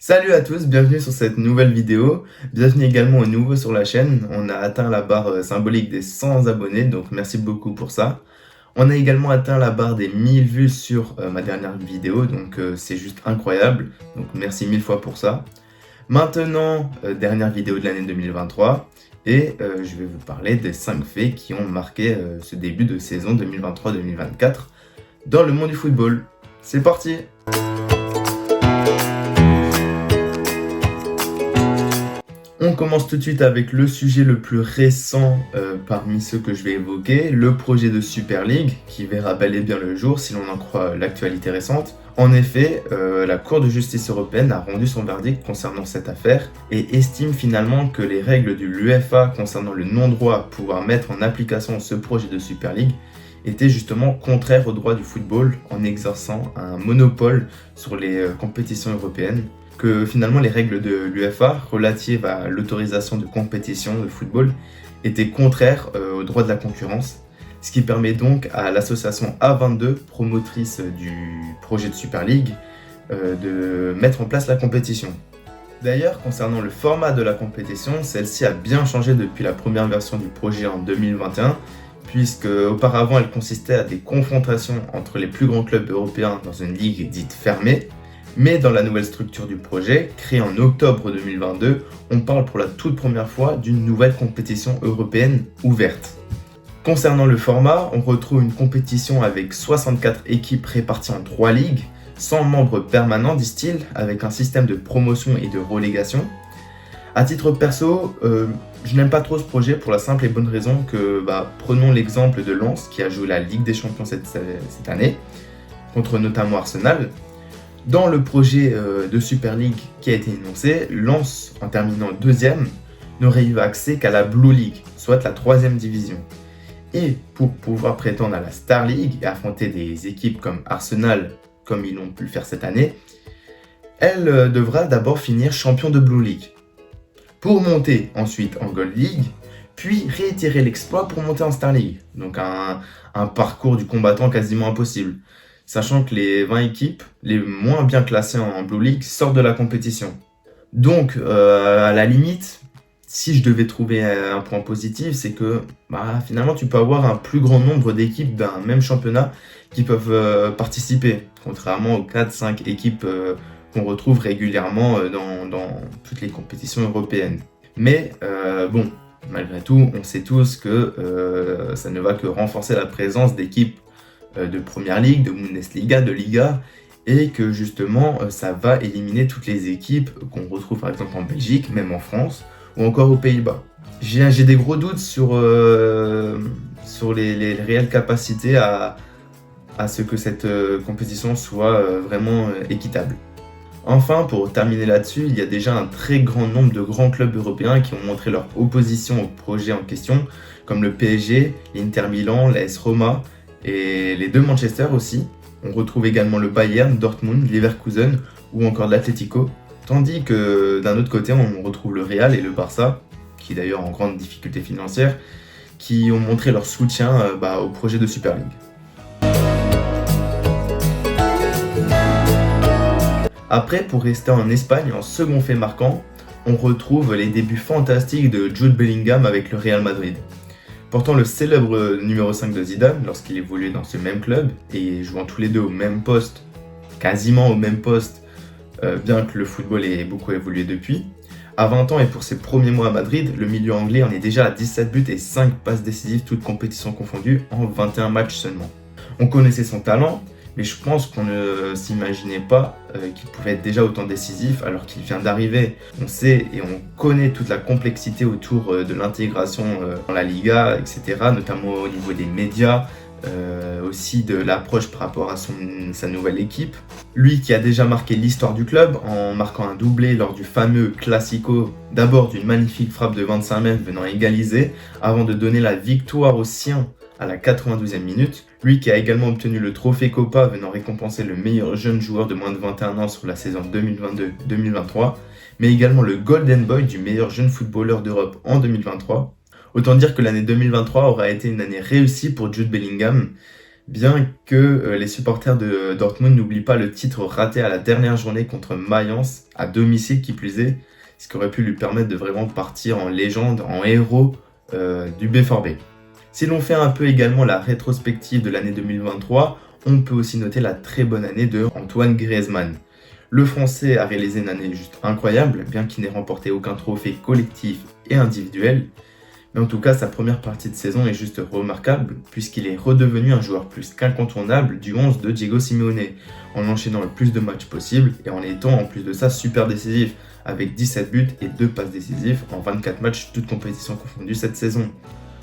Salut à tous, bienvenue sur cette nouvelle vidéo. Bienvenue également aux nouveaux sur la chaîne. On a atteint la barre symbolique des 100 abonnés, donc merci beaucoup pour ça. On a également atteint la barre des 1000 vues sur ma dernière vidéo, donc c'est juste incroyable. Donc merci 1000 fois pour ça. Maintenant, dernière vidéo de l'année 2023, et je vais vous parler des 5 faits qui ont marqué ce début de saison 2023-2024 dans le monde du football. C'est parti! On commence tout de suite avec le sujet le plus récent parmi ceux que je vais évoquer, le projet de Super League, qui verra bel et bien le jour si l'on en croit l'actualité récente. En effet, la Cour de justice européenne a rendu son verdict concernant cette affaire et estime finalement que les règles de l'UEFA concernant le non-droit à pouvoir mettre en application ce projet de Super League étaient justement contraires aux droits du football en exerçant un monopole sur les compétitions européennes. Que finalement les règles de l'UEFA relatives à l'autorisation de compétition de football étaient contraires aux droits de la concurrence, ce qui permet donc à l'association A22, promotrice du projet de Super League, de mettre en place la compétition. D'ailleurs, concernant le format de la compétition, celle-ci a bien changé depuis la première version du projet en 2021, puisque auparavant elle consistait à des confrontations entre les plus grands clubs européens dans une ligue dite fermée. Mais dans la nouvelle structure du projet, créée en octobre 2022, on parle pour la toute première fois d'une nouvelle compétition européenne ouverte. Concernant le format, on retrouve une compétition avec 64 équipes réparties en 3 ligues, sans membres permanents, disent-ils, avec un système de promotion et de relégation. À titre perso, je n'aime pas trop ce projet pour la simple et bonne raison que, prenons l'exemple de Lens qui a joué la Ligue des Champions cette année, contre notamment Arsenal. Dans le projet de Super League qui a été énoncé, Lens, en terminant deuxième, n'aurait eu accès qu'à la Blue League, soit la 3e division. Et pour pouvoir prétendre à la Star League et affronter des équipes comme Arsenal, comme ils l'ont pu le faire cette année, elle devra d'abord finir champion de Blue League, pour monter ensuite en Gold League, puis réitérer l'exploit pour monter en Star League. Donc un parcours du combattant quasiment impossible. Sachant que les 20 équipes les moins bien classées en Blue League sortent de la compétition. Donc, à la limite, si je devais trouver un point positif, c'est que finalement tu peux avoir un plus grand nombre d'équipes d'un même championnat qui peuvent participer, contrairement aux 4-5 équipes qu'on retrouve régulièrement dans toutes les compétitions européennes. Mais malgré tout, on sait tous que ça ne va que renforcer la présence d'équipes de Première Ligue, de Bundesliga, de Liga, et que justement ça va éliminer toutes les équipes qu'on retrouve par exemple en Belgique, même en France, ou encore aux Pays-Bas. J'ai des gros doutes sur les réelles capacités à ce que cette compétition soit vraiment équitable. Enfin, pour terminer là-dessus, il y a déjà un très grand nombre de grands clubs européens qui ont montré leur opposition au projet en question, comme le PSG, l'Inter Milan, l'AS Roma, et les deux Manchester aussi. On retrouve également le Bayern, Dortmund, Leverkusen ou encore l'Atlético. Tandis que d'un autre côté, on retrouve le Real et le Barça, qui est d'ailleurs en grande difficulté financière, qui ont montré leur soutien au projet de Super League. Après, pour rester en Espagne, en second fait marquant, on retrouve les débuts fantastiques de Jude Bellingham avec le Real Madrid. Portant le célèbre numéro 5 de Zidane lorsqu'il évoluait dans ce même club et jouant tous les deux au même poste, quasiment au même poste, bien que le football ait beaucoup évolué depuis. À 20 ans et pour ses premiers mois à Madrid, le milieu anglais en est déjà à 17 buts et 5 passes décisives, toutes compétitions confondues, en 21 matchs seulement. On connaissait son talent, mais je pense qu'on ne s'imaginait pas qu'il pouvait être déjà autant décisif alors qu'il vient d'arriver. On sait et on connaît toute la complexité autour de l'intégration dans la Liga, etc., notamment au niveau des médias, aussi de l'approche par rapport à sa nouvelle équipe. Lui qui a déjà marqué l'histoire du club en marquant un doublé lors du fameux Classico, d'abord d'une magnifique frappe de 25 mètres venant égaliser, avant de donner la victoire aux siens à la 92e minute. Lui qui a également obtenu le trophée Copa venant récompenser le meilleur jeune joueur de moins de 21 ans sur la saison 2022-2023, mais également le Golden Boy du meilleur jeune footballeur d'Europe en 2023. Autant dire que l'année 2023 aura été une année réussie pour Jude Bellingham, Bien que les supporters de Dortmund n'oublient pas le titre raté à la dernière journée contre Mayence, à domicile qui plus est, ce qui aurait pu lui permettre de vraiment partir en légende, en héros du B4B. Si l'on fait un peu également la rétrospective de l'année 2023, on peut aussi noter la très bonne année de Antoine Griezmann. Le Français a réalisé une année juste incroyable, bien qu'il n'ait remporté aucun trophée collectif et individuel. Mais en tout cas, sa première partie de saison est juste remarquable, puisqu'il est redevenu un joueur plus qu'incontournable du 11 de Diego Simeone, en enchaînant le plus de matchs possible et en étant en plus de ça super décisif, avec 17 buts et 2 passes décisives en 24 matchs, toutes compétitions confondues cette saison.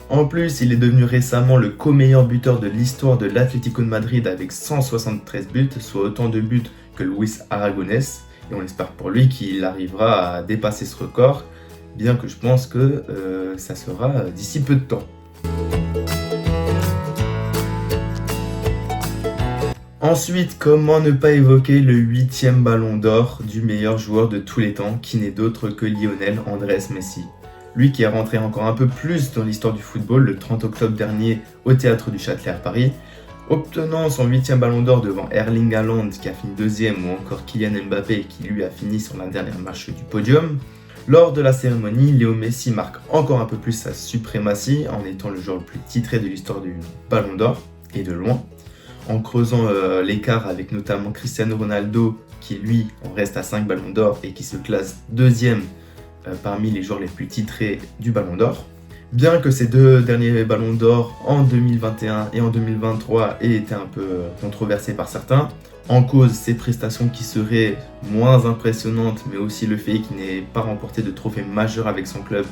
En plus, il est devenu récemment le co-meilleur buteur de l'histoire de l'Atlético de Madrid avec 173 buts, soit autant de buts que Luis Aragonés, et on espère pour lui qu'il arrivera à dépasser ce record, bien que je pense que ça sera d'ici peu de temps. Ensuite, comment ne pas évoquer le 8e ballon d'or du meilleur joueur de tous les temps, qui n'est d'autre que Lionel Andrés Messi. Lui qui est rentré encore un peu plus dans l'histoire du football le 30 octobre dernier au Théâtre du Châtelet à Paris, obtenant son 8e ballon d'or devant Erling Haaland qui a fini 2e ou encore Kylian Mbappé qui lui a fini sur la dernière marche du podium. Lors de la cérémonie, Léo Messi marque encore un peu plus sa suprématie en étant le joueur le plus titré de l'histoire du ballon d'or, et de loin, en creusant l'écart avec notamment Cristiano Ronaldo qui lui en reste à 5 ballons d'or et qui se classe 2e parmi les joueurs les plus titrés du Ballon d'Or. Bien que ces deux derniers Ballons d'Or en 2021 et en 2023 aient été un peu controversés par certains, en cause ses prestations qui seraient moins impressionnantes, mais aussi le fait qu'il n'ait pas remporté de trophée majeur avec son club,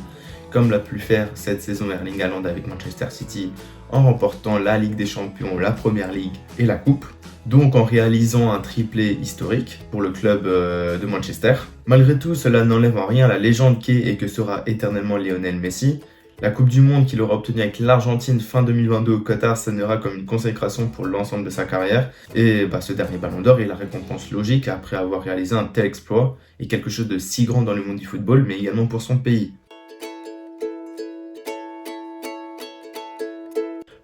comme l'a pu faire cette saison Erling Haaland avec Manchester City, en remportant la Ligue des Champions, la Première Ligue et la Coupe. Donc en réalisant un triplé historique pour le club de Manchester. Malgré tout, cela n'enlève en rien la légende qu'est et que sera éternellement Lionel Messi. La Coupe du Monde qu'il aura obtenue avec l'Argentine fin 2022 au Qatar sonnera comme une consécration pour l'ensemble de sa carrière. Et ce dernier ballon d'or est la récompense logique après avoir réalisé un tel exploit et quelque chose de si grand dans le monde du football, mais également pour son pays.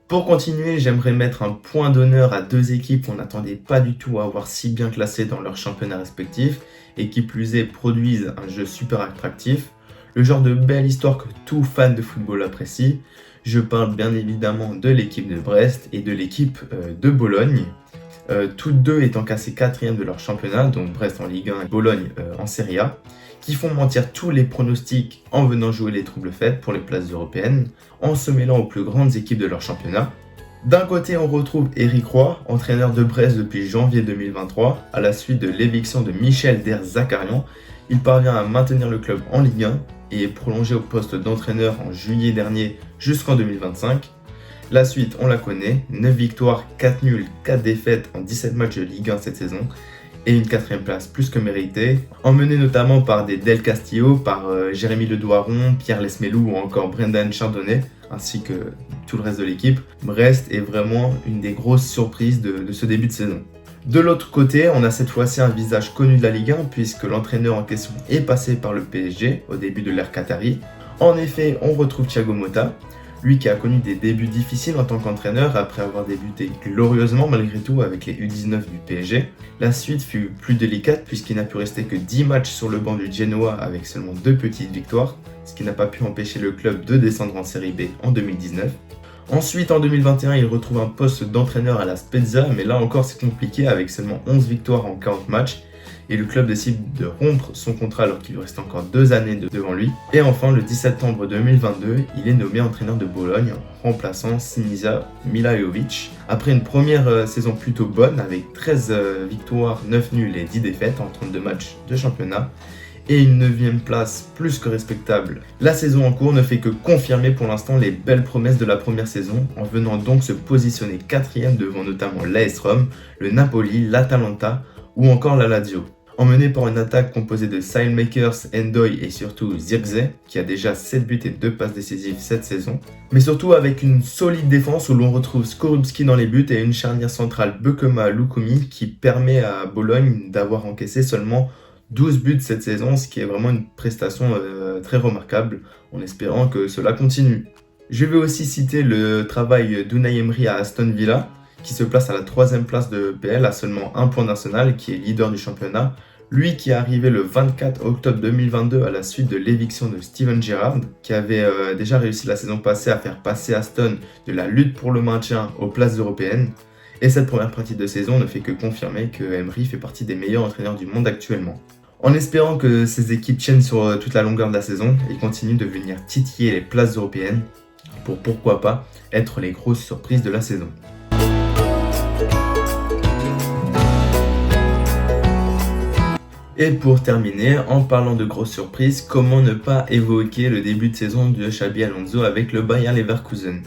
Pour continuer, j'aimerais mettre un point d'honneur à deux équipes qu'on n'attendait pas du tout à avoir si bien classées dans leurs championnats respectifs et qui plus est produisent un jeu super attractif, le genre de belle histoire que tout fan de football apprécie. Je parle bien évidemment de l'équipe de Brest et de l'équipe de Bologne, toutes deux étant classées 4e de leur championnat, donc Brest en Ligue 1 et Bologne en Serie A, qui font mentir tous les pronostics en venant jouer les troubles fêtes pour les places européennes, en se mêlant aux plus grandes équipes de leur championnat. D'un côté, on retrouve Éric Roy, entraîneur de Brest depuis janvier 2023, à la suite de l'éviction de Michel Der-Zakarian. Il parvient à maintenir le club en Ligue 1 et est prolongé au poste d'entraîneur en juillet dernier jusqu'en 2025. La suite, on la connaît, 9 victoires, 4 nuls, 4 défaites en 17 matchs de Ligue 1 cette saison, et une 4e place plus que méritée, emmenée notamment par des Del Castillo, par Jérémy Ledouaron, Pierre Lesmelou ou encore Brendan Chardonnay, ainsi que tout le reste de l'équipe. Brest est vraiment une des grosses surprises de ce début de saison. De l'autre côté, on a cette fois-ci un visage connu de la Ligue 1 puisque l'entraîneur en question est passé par le PSG au début de l'ère Qatari. En effet, on retrouve Thiago Motta, lui qui a connu des débuts difficiles en tant qu'entraîneur après avoir débuté glorieusement malgré tout avec les U19 du PSG. La suite fut plus délicate puisqu'il n'a pu rester que 10 matchs sur le banc du Genoa avec seulement 2 petites victoires, ce qui n'a pas pu empêcher le club de descendre en Série B en 2019. Ensuite, en 2021, il retrouve un poste d'entraîneur à la Spezia, mais là encore c'est compliqué avec seulement 11 victoires en 40 matchs. Et le club décide de rompre son contrat alors qu'il lui reste encore 2 années devant lui. Et enfin, le 10 septembre 2022, il est nommé entraîneur de Bologne, remplaçant Sinisa Milajovic. Après une première saison plutôt bonne, avec 13 victoires, 9 nuls et 10 défaites en 32 matchs de championnat, et une 9e place plus que respectable. La saison en cours ne fait que confirmer pour l'instant les belles promesses de la première saison, en venant donc se positionner 4e devant notamment l'AS Rome, le Napoli, l'Atalanta ou encore la Lazio. Emmené par une attaque composée de Saelmakers, Endoy et surtout Zirkzee, qui a déjà 7 buts et 2 passes décisives cette saison. Mais surtout avec une solide défense où l'on retrouve Skorupski dans les buts et une charnière centrale Bekema-Lukumi qui permet à Bologne d'avoir encaissé seulement 12 buts cette saison, ce qui est vraiment une prestation très remarquable, en espérant que cela continue. Je vais aussi citer le travail d'Unai Emery à Aston Villa, qui se place à la 3e place de EPL à seulement 1 point d'Arsenal, qui est leader du championnat. Lui qui est arrivé le 24 octobre 2022 à la suite de l'éviction de Steven Gerrard, qui avait déjà réussi la saison passée à faire passer Aston de la lutte pour le maintien aux places européennes. Et cette première partie de saison ne fait que confirmer que Emery fait partie des meilleurs entraîneurs du monde actuellement. En espérant que ces équipes tiennent sur toute la longueur de la saison et continuent de venir titiller les places européennes pour pourquoi pas être les grosses surprises de la saison. Et pour terminer, en parlant de grosses surprises, comment ne pas évoquer le début de saison de Xabi Alonso avec le Bayer Leverkusen.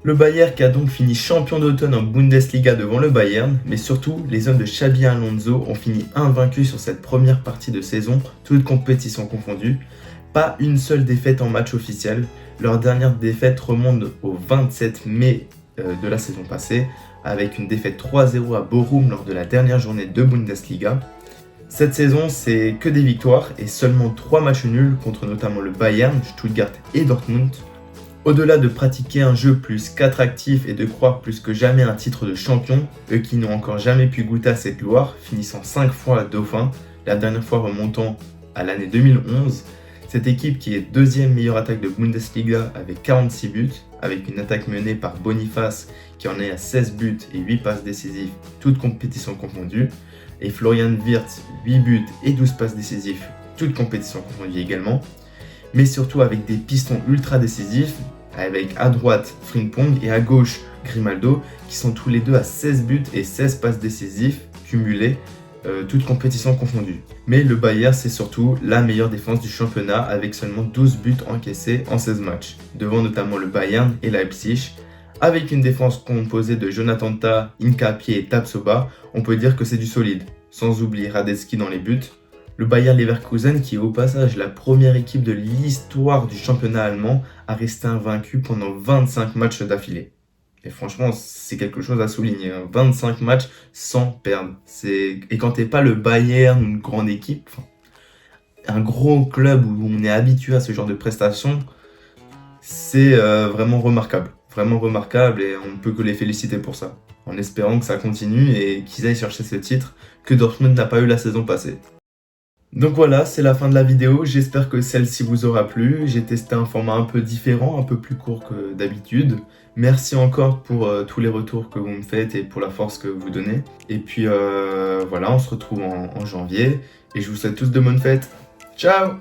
Le Bayer qui a donc fini champion d'automne en Bundesliga devant le Bayern, mais surtout, les hommes de Xabi Alonso ont fini invaincus sur cette première partie de saison, toutes compétitions confondues. Pas une seule défaite en match officiel. Leur dernière défaite remonte au 27 mai de la saison passée, avec une défaite 3-0 à Bochum lors de la dernière journée de Bundesliga. Cette saison, c'est que des victoires et seulement 3 matchs nuls contre notamment le Bayern, Stuttgart et Dortmund. Au-delà de pratiquer un jeu plus qu'attractif et de croire plus que jamais un titre de champion, eux qui n'ont encore jamais pu goûter à cette gloire, finissant 5 fois dauphin, la dernière fois remontant à l'année 2011, cette équipe qui est 2e meilleure attaque de Bundesliga avec 46 buts, avec une attaque menée par Boniface qui en est à 16 buts et 8 passes décisives, toutes compétitions confondues, et Florian Wirtz, 8 buts et 12 passes décisives, toutes compétitions confondues également, mais surtout avec des pistons ultra décisifs, avec à droite Frimpong et à gauche Grimaldo, qui sont tous les deux à 16 buts et 16 passes décisives cumulées, toutes compétitions confondues. Mais le Bayern, c'est surtout la meilleure défense du championnat avec seulement 12 buts encaissés en 16 matchs, devant notamment le Bayern et Leipzig. Avec une défense composée de Jonathan Tah, Hincapié et Tapsoba, on peut dire que c'est du solide, sans oublier Radetzky dans les buts. Le Bayer Leverkusen, qui est au passage la première équipe de l'histoire du championnat allemand, a resté invaincu pendant 25 matchs d'affilée. Et franchement, c'est quelque chose à souligner, 25 matchs sans perdre. Et quand t'es pas le Bayern, une grande équipe, un gros club où on est habitué à ce genre de prestations, c'est vraiment remarquable. Vraiment remarquable et on ne peut que les féliciter pour ça. En espérant que ça continue et qu'ils aillent chercher ce titre que Dortmund n'a pas eu la saison passée. Donc voilà, c'est la fin de la vidéo, j'espère que celle-ci vous aura plu. J'ai testé un format un peu différent, un peu plus court que d'habitude. Merci encore pour tous les retours que vous me faites et pour la force que vous donnez. Et puis voilà, on se retrouve en janvier et je vous souhaite tous de bonnes fêtes. Ciao!